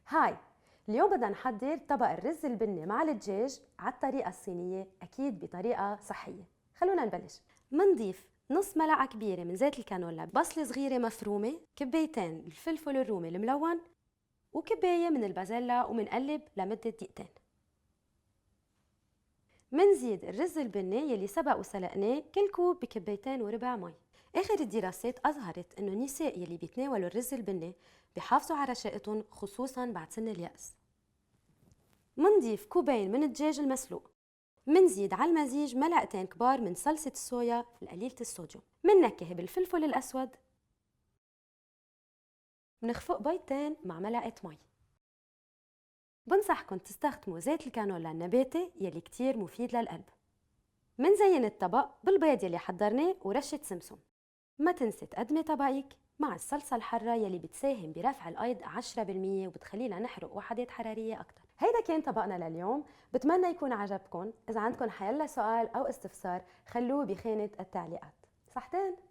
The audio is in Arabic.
هاي، اليوم بدنا نحضر طبق الرز البني مع الدجاج على الطريقة الصينية، أكيد بطريقة صحية. خلونا نبلش. منضيف نص ملعقة كبيرة من زيت الكانولا، بصلة صغيرة مفرومة، كبايتين الفلفل الرومي الملون، وكباية من البازيلا، ومنقلب لمدة دقيقتين. منزيد الرز البني يلي سبق وسلقناه كل كوب بكبايتين وربع مي. آخر الدراسات أظهرت إنه النساء يلي بيتناولوا الرز البني بيحافظوا على رشاقتهم، خصوصاً بعد سن اليأس. منضيف كوبين من الدجاج المسلوق. منزيد على المزيج ملعقتين كبار من صلصة الصويا القليلة الصوديوم. مننكه بالفلفل الأسود. منخفق بيضتين مع ملعقة مي. بنصحكن تستخدموا زيت الكانولا النباتي يلي كتير مفيد للقلب. منزين الطبق بالبيض يلي حضرناه ورشة سمسم. ما تنسي تقدمي طبقك مع الصلصة الحارة يلي بتساهم برفع الأيض 10% وبتخلينا نحرق وحدات حرارية أكتر. هيدا كان طبقنا لليوم، بتمنى يكون عجبكم. إذا عندكم حيلا سؤال أو استفسار خلوه بخانة التعليقات. صحتين.